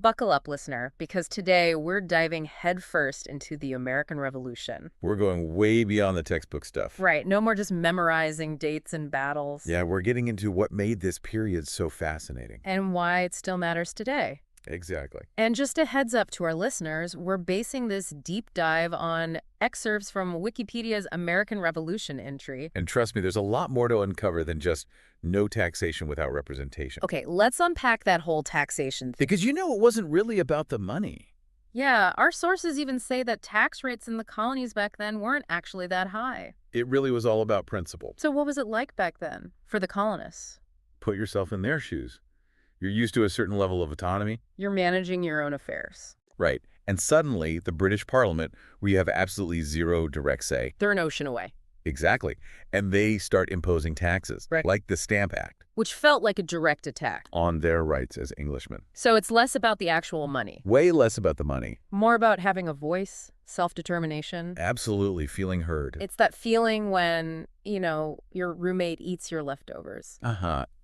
Buckle up, listener, because today we're diving headfirst into the American Revolution. We're going way beyond the textbook stuff. Right, no more just memorizing dates and battles. Yeah, we're getting into what made this period so fascinating. And why it still matters today. Exactly. And just a heads up to our listeners, we're basing this deep dive on excerpts from Wikipedia's American Revolution entry. And trust me, there's a lot more to uncover than just no taxation without representation. Okay, let's unpack that whole taxation thing. Because it wasn't really about the money. Yeah, our sources even say that tax rates in the colonies back then weren't actually that high. It really was all about principle. So what was it like back then for the colonists? Put yourself in their shoes. You're used to a certain level of autonomy. You're managing your own affairs. Right. And suddenly, the British Parliament, where you have absolutely zero direct say. They're an ocean away. Exactly. And they start imposing taxes, right, like the Stamp Act. Which felt like a direct attack. On their rights as Englishmen. So it's less about the actual money. Way less about the money. More about having a voice, self-determination. Absolutely, feeling heard. It's that feeling when, your roommate eats your leftovers.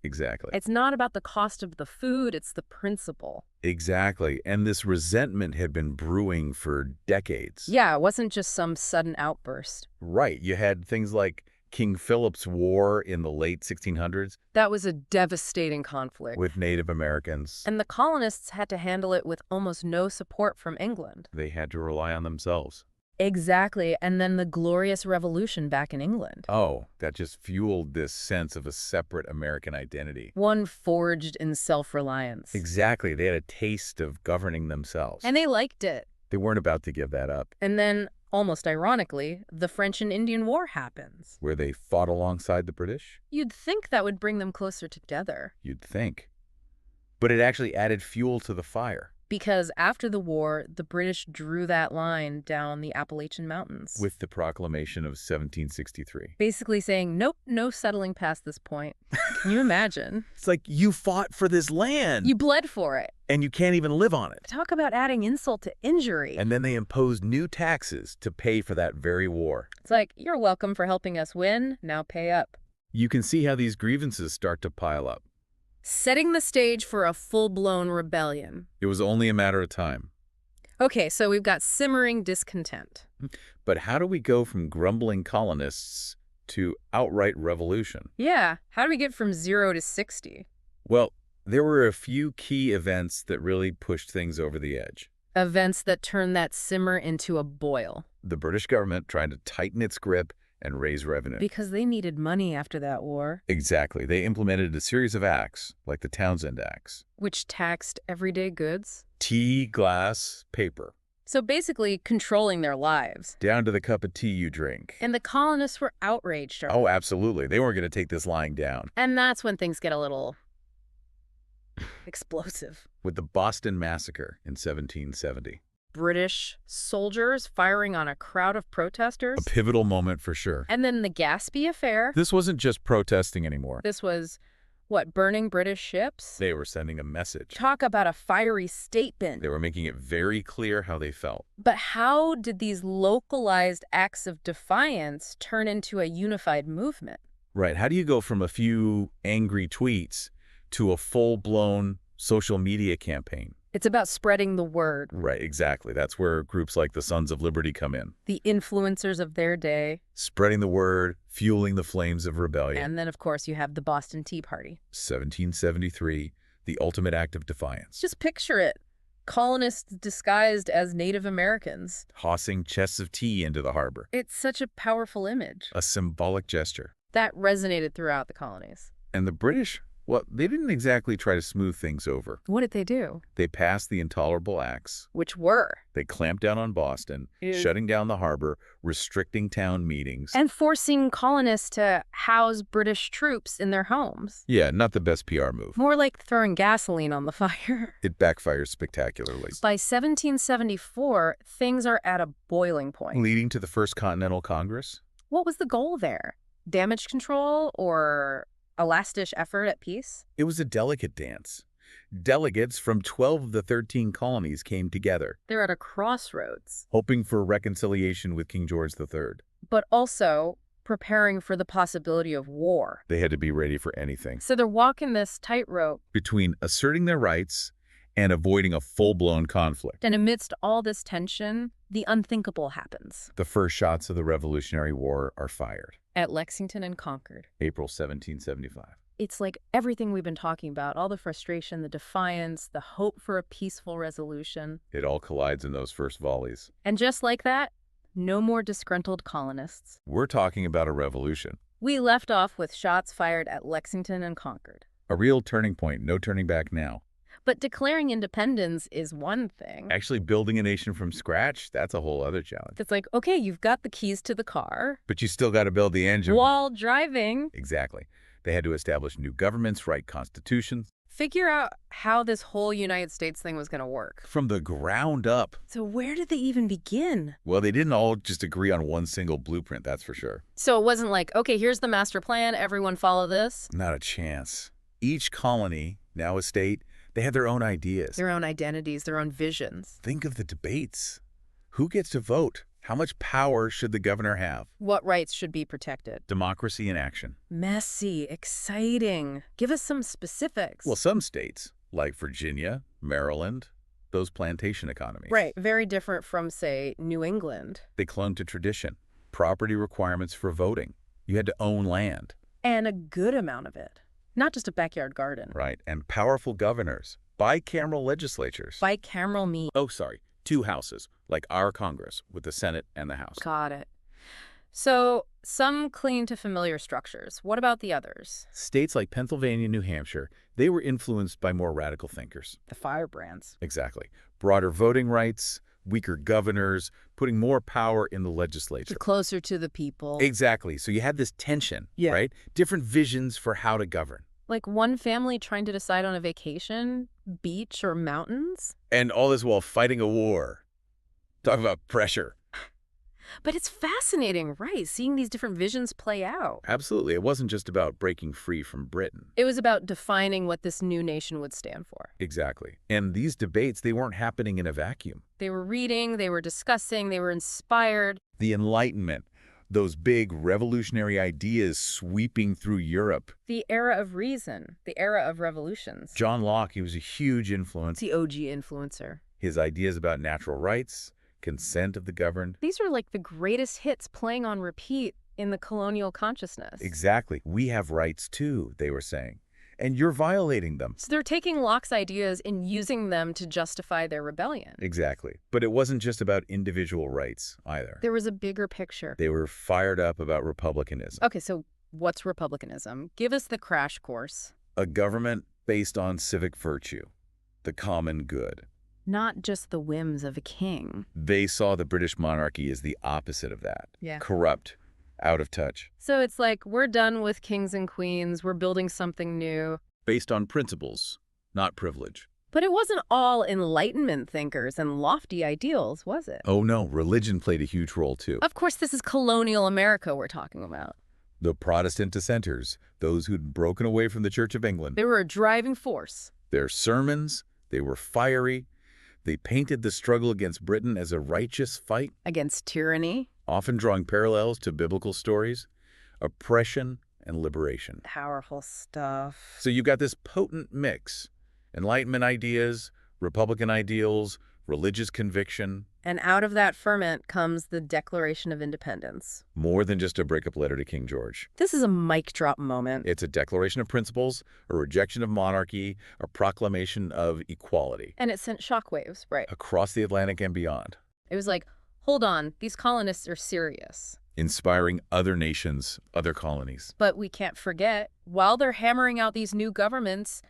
Exactly. It's not about the cost of the food, it's the principle. Exactly. And this resentment had been brewing for decades. Yeah, it wasn't just some sudden outburst. Right. You had things like King Philip's War in the late 1600s. That was a devastating conflict. With Native Americans. And the colonists had to handle it with almost no support from England. They had to rely on themselves. Exactly. And then the Glorious Revolution back in England. Oh, that just fueled this sense of a separate American identity. One forged in self-reliance. Exactly. They had a taste of governing themselves. And they liked it. They weren't about to give that up. And then, almost ironically, the French and Indian War happens. Where they fought alongside the British? You'd think that would bring them closer together. You'd think. But it actually added fuel to the fire. Because after the war, the British drew that line down the Appalachian Mountains. With the proclamation of 1763. Basically saying, nope, no settling past this point. Can you imagine? It's like, you fought for this land. You bled for it. And you can't even live on it. Talk about adding insult to injury. And then they imposed new taxes to pay for that very war. It's like, you're welcome for helping us win, now pay up. You can see how these grievances start to pile up. Setting the stage for a full-blown rebellion. It was only a matter of time. Okay, so we've got simmering discontent. But how do we go from grumbling colonists to outright revolution? Yeah, how do we get from 0 to 60? Well, there were a few key events that really pushed things over the edge. Events that turned that simmer into a boil. The British government trying to tighten its grip and raise revenue. Because they needed money after that war. Exactly. They implemented a series of acts, like the Townshend Acts. Which taxed everyday goods. Tea, glass, paper. So basically controlling their lives. Down to the cup of tea you drink. And the colonists were outraged. Oh, absolutely. They weren't going to take this lying down. And that's when things get a little explosive. With the Boston Massacre in 1770. British soldiers firing on a crowd of protesters. A pivotal moment for sure. And then the Gaspee affair. This wasn't just protesting anymore. This was, burning British ships? They were sending a message. Talk about a fiery statement. They were making it very clear how they felt. But how did these localized acts of defiance turn into a unified movement? Right. How do you go from a few angry tweets to a full-blown social media campaign? It's about spreading the word. Right, exactly. That's where groups like the Sons of Liberty come in. The influencers of their day. Spreading the word, fueling the flames of rebellion. And then, of course, you have the Boston Tea Party. 1773, the ultimate act of defiance. Just picture it. Colonists disguised as Native Americans. Tossing chests of tea into the harbor. It's such a powerful image. A symbolic gesture. That resonated throughout the colonies. And the British? Well, they didn't exactly try to smooth things over. What did they do? They passed the Intolerable Acts. Which were? They clamped down on Boston, shutting down the harbor, restricting town meetings. And forcing colonists to house British troops in their homes. Yeah, not the best PR move. More like throwing gasoline on the fire. It backfires spectacularly. By 1774, things are at a boiling point. Leading to the First Continental Congress? What was the goal there? Damage control or a last-ditch effort at peace? It was a delicate dance. Delegates from 12 of the 13 colonies came together. They're at a crossroads. Hoping for reconciliation with King George III. But also preparing for the possibility of war. They had to be ready for anything. So they're walking this tightrope between asserting their rights and avoiding a full-blown conflict. And amidst all this tension, the unthinkable happens. The first shots of the Revolutionary War are fired. At Lexington and Concord. April 1775. It's like everything we've been talking about, all the frustration, the defiance, the hope for a peaceful resolution. It all collides in those first volleys. And just like that, no more disgruntled colonists. We're talking about a revolution. We left off with shots fired at Lexington and Concord. A real turning point, no turning back now. But declaring independence is one thing. Actually building a nation from scratch, that's a whole other challenge. It's like, okay, you've got the keys to the car. But you still got to build the engine. While driving. Exactly. They had to establish new governments, write constitutions. Figure out how this whole United States thing was going to work. From the ground up. So where did they even begin? Well, they didn't all just agree on one single blueprint, that's for sure. So it wasn't like, okay, here's the master plan, everyone follow this? Not a chance. Each colony, now a state, they had their own ideas. Their own identities, their own visions. Think of the debates. Who gets to vote? How much power should the governor have? What rights should be protected? Democracy in action. Messy, exciting. Give us some specifics. Well, some states, like Virginia, Maryland, those plantation economies. Right, very different from, say, New England. They clung to tradition, property requirements for voting. You had to own land. And a good amount of it. Not just a backyard garden. Right, and powerful governors, bicameral legislatures. Bicameral means... Oh, sorry, two houses, like our Congress, with the Senate and the House. Got it. So, some cling to familiar structures. What about the others? States like Pennsylvania and New Hampshire, they were influenced by more radical thinkers. The firebrands. Exactly. Broader voting rights, weaker governors, putting more power in the legislature. Closer to the people. Exactly. So you had this tension, right? Different visions for how to govern. Like one family trying to decide on a vacation, beach, or mountains? And all this while fighting a war. Talk about pressure. But it's fascinating, right? Seeing these different visions play out. Absolutely. It wasn't just about breaking free from Britain. It was about defining what this new nation would stand for. Exactly. And these debates, they weren't happening in a vacuum. They were reading, they were discussing, they were inspired. The Enlightenment, those big revolutionary ideas sweeping through Europe. The era of reason, the era of revolutions. John Locke, he was a huge influence. The OG influencer. His ideas about natural rights, consent of the governed. These are like the greatest hits playing on repeat in the colonial consciousness. Exactly. We have rights too, they were saying. And you're violating them. So they're taking Locke's ideas and using them to justify their rebellion. Exactly. But it wasn't just about individual rights either. There was a bigger picture. They were fired up about republicanism. Okay, so what's republicanism? Give us the crash course. A government based on civic virtue, the common good. Not just the whims of a king. They saw the British monarchy as the opposite of that. Yeah. Corrupt, out of touch. So it's like, we're done with kings and queens, we're building something new. Based on principles, not privilege. But it wasn't all Enlightenment thinkers and lofty ideals, was it? Oh no, religion played a huge role too. Of course, this is colonial America we're talking about. The Protestant dissenters, those who'd broken away from the Church of England. They were a driving force. Their sermons, they were fiery. They painted the struggle against Britain as a righteous fight. Against tyranny. Often drawing parallels to biblical stories, oppression and liberation. Powerful stuff. So you've got this potent mix. Enlightenment ideas, Republican ideals, religious conviction. And out of that ferment comes the Declaration of Independence. More than just a breakup letter to King George. This is a mic drop moment. It's a declaration of principles, a rejection of monarchy, a proclamation of equality. And it sent shockwaves, right? Across the Atlantic and beyond. It was like, hold on, these colonists are serious. Inspiring other nations, other colonies. But we can't forget, while they're hammering out these new governments,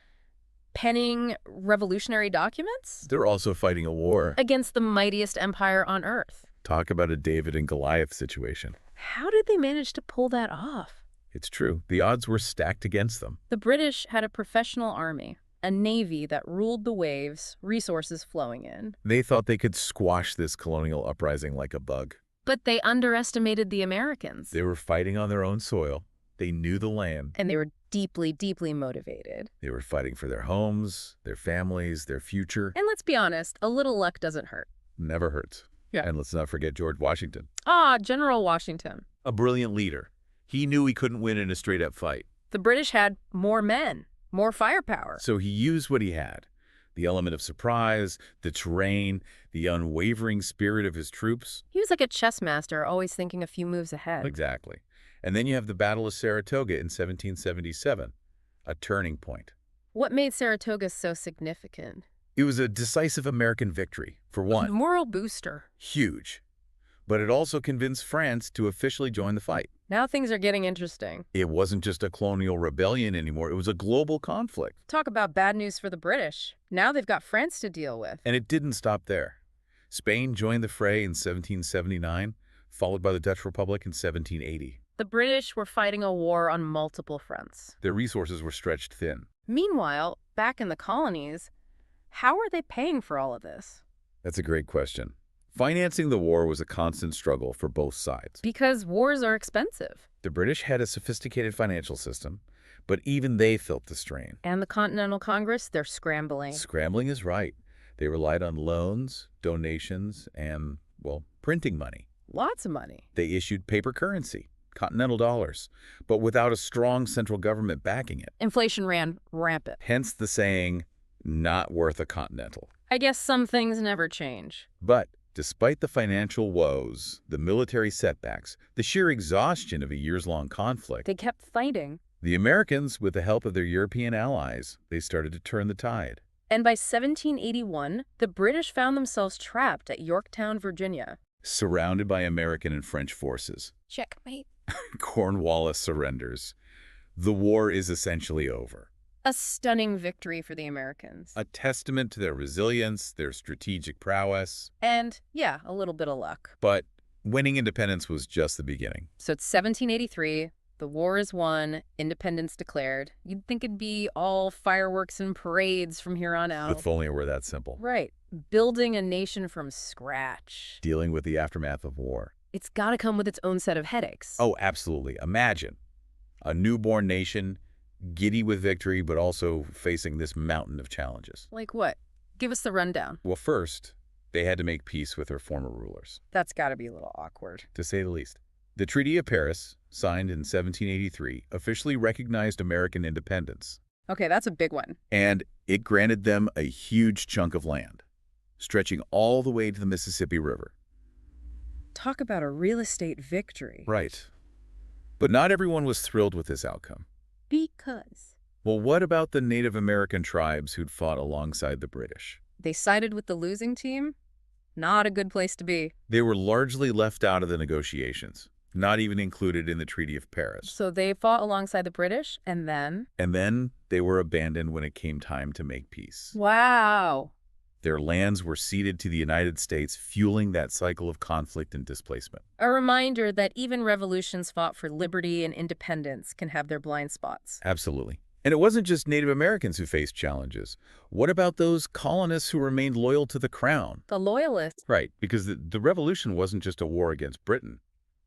penning revolutionary documents? They're also fighting a war. Against the mightiest empire on earth. Talk about a David and Goliath situation. How did they manage to pull that off? It's true. The odds were stacked against them. The British had a professional army, a navy that ruled the waves, resources flowing in. They thought they could squash this colonial uprising like a bug. But they underestimated the Americans. They were fighting on their own soil. They knew the land. And they were deeply, deeply motivated. They were fighting for their homes, their families, their future. And let's be honest, a little luck doesn't hurt. Never hurts. Yeah. And let's not forget George Washington. Ah, General Washington. A brilliant leader. He knew he couldn't win in a straight-up fight. The British had more men, more firepower. So he used what he had. The element of surprise, the terrain, the unwavering spirit of his troops. He was like a chess master, always thinking a few moves ahead. Exactly. And then you have the Battle of Saratoga in 1777, a turning point. What made Saratoga so significant? It was a decisive American victory, for A one. moral booster. Huge. But it also convinced France to officially join the fight. Now things are getting interesting. It wasn't just a colonial rebellion anymore. It was a global conflict. Talk about bad news for the British. Now they've got France to deal with. And it didn't stop there. Spain joined the fray in 1779, followed by the Dutch Republic in 1780. The British were fighting a war on multiple fronts. Their resources were stretched thin. Meanwhile, back in the colonies, how are they paying for all of this? That's a great question. Financing the war was a constant struggle for both sides. Because wars are expensive. The British had a sophisticated financial system, but even they felt the strain. And the Continental Congress, they're scrambling. Scrambling is right. They relied on loans, donations, and, well, printing money. Lots of money. They issued paper currency, continental dollars, but without a strong central government backing it. Inflation ran rampant. Hence the saying, not worth a continental. I guess some things never change. But despite the financial woes, the military setbacks, the sheer exhaustion of a years-long conflict, They kept fighting. the Americans, with the help of their European allies, they started to turn the tide. And by 1781, the British found themselves trapped at Yorktown, Virginia. Surrounded by American and French forces, Checkmate. Cornwallis surrenders. The war is essentially over. A stunning victory for the Americans. A testament to their resilience, their strategic prowess. And, yeah, a little bit of luck. But winning independence was just the beginning. So it's 1783, the war is won, independence declared. You'd think it'd be all fireworks and parades from here on out. If only it were that simple. Right. Building a nation from scratch. Dealing with the aftermath of war. It's got to come with its own set of headaches. Oh, absolutely. Imagine a newborn nation, giddy with victory, but also facing this mountain of challenges. Like what? Give us the rundown. Well, first, they had to make peace with their former rulers, That's got to be a little awkward. to say the least. The Treaty of Paris, signed in 1783, officially recognized American independence, Okay, that's a big one. and it granted them a huge chunk of land, stretching all the way to the Mississippi River. Talk about a real estate victory. Right. But not everyone was thrilled with this outcome. Because Well, what about the Native American tribes who'd fought alongside the British? they sided with the losing team? Not a good place to be. They were largely left out of the negotiations, not even included in the Treaty of Paris. So they fought alongside the British, and then... And then they were abandoned when it came time to make peace. Wow. Their lands were ceded to the United States, fueling that cycle of conflict and displacement. A reminder that even revolutions fought for liberty and independence can have their blind spots. Absolutely. And it wasn't just Native Americans who faced challenges. What about those colonists who remained loyal to the crown? The Loyalists, Right, because the revolution wasn't just a war against Britain.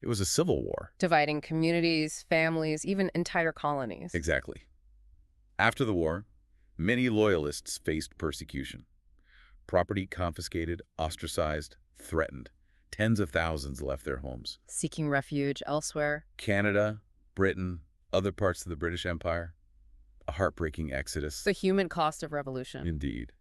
It was a civil war. dividing communities, families, even entire colonies. Exactly. After the war, many loyalists faced persecution. Property confiscated, ostracized, threatened. Tens of thousands left their homes. Seeking refuge elsewhere. Canada, Britain, other parts of the British Empire. A heartbreaking exodus. The human cost of revolution. Indeed.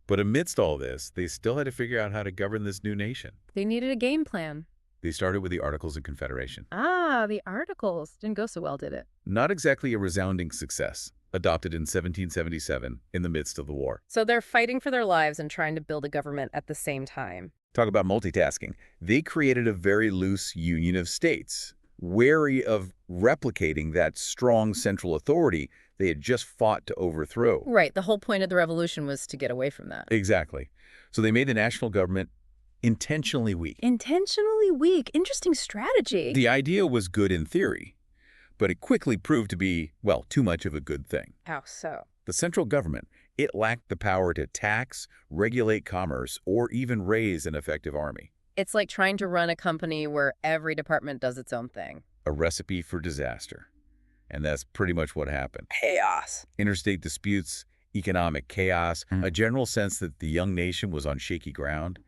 But amidst all this, they still had to figure out how to govern this new nation. They needed a game plan. They started with the Articles of Confederation. Ah, the Articles. Didn't go so well, did it? Not exactly a resounding success, adopted in 1777 in the midst of the war. So they're fighting for their lives and trying to build a government at the same time. Talk about multitasking. They created a very loose union of states, wary of replicating that strong central authority they had just fought to overthrow. Right. The whole point of the revolution was to get away from that. Exactly. So they made the national government intentionally weak. Intentionally weak. Interesting strategy. The idea was good in theory, but it quickly proved to be, well, too much of a good thing. How so? The central government, it lacked the power to tax, regulate commerce, or even raise an effective army. It's like trying to run a company where every department does its own thing. A recipe for disaster. And that's pretty much what happened. Chaos. Interstate disputes, economic chaos, a general sense that the young nation was on shaky ground.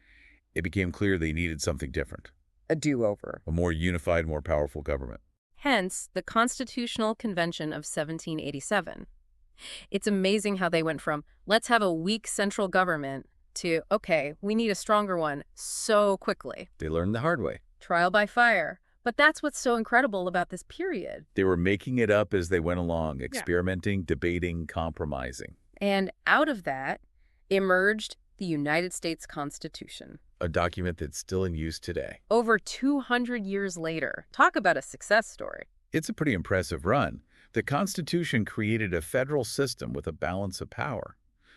It became clear they needed something different. A do-over. A more unified, more powerful government. Hence, the Constitutional Convention of 1787. It's amazing how they went from, let's have a weak central government, to, okay, we need a stronger one so quickly. They learned the hard way. Trial by fire. But that's what's so incredible about this period. They were making it up as they went along, Yeah. experimenting, debating, compromising. And out of that emerged the United States Constitution. A document that's still in use today. Over 200 years later. Talk about a success story. It's a pretty impressive run. The Constitution created a federal system with a balance of power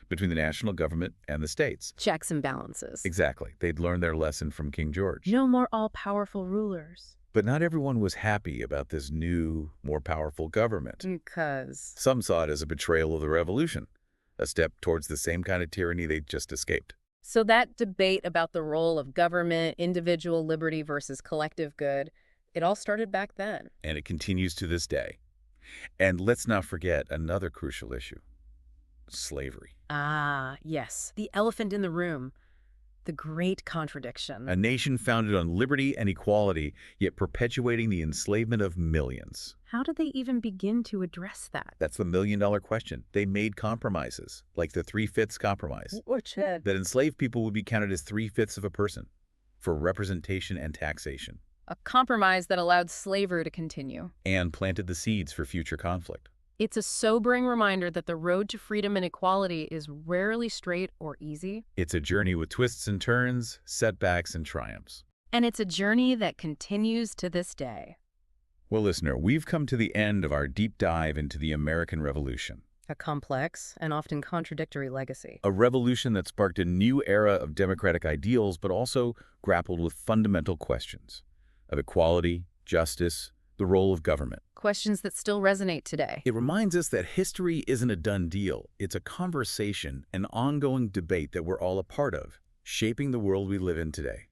between the national government and the states. Checks and balances. Exactly. They'd learned their lesson from King George. No more all-powerful rulers. But not everyone was happy about this new, more powerful government. Because Some saw it as a betrayal of the revolution, a step towards the same kind of tyranny they'd just escaped. So that debate about the role of government, individual liberty versus collective good, it all started back then. And it continues to this day. And let's not forget another crucial issue: slavery. Ah, yes. The elephant in the room. The great contradiction. A nation founded on liberty and equality, yet perpetuating the enslavement of millions. How did they even begin to address that? That's the million-dollar question. They made compromises, like the 3/5 compromise, Which that enslaved people would be counted as 3/5 of a person for representation and taxation, a compromise that allowed slavery to continue. and planted the seeds for future conflict. It's a sobering reminder that the road to freedom and equality is rarely straight or easy. It's a journey with twists and turns, setbacks and triumphs. And it's a journey that continues to this day. Well, listener, we've come to the end of our deep dive into the American Revolution. A complex and often contradictory legacy. A revolution that sparked a new era of democratic ideals, but also grappled with fundamental questions of equality, justice, the role of government. Questions that still resonate today. It reminds us that history isn't a done deal. It's a conversation, an ongoing debate that we're all a part of, shaping the world we live in today.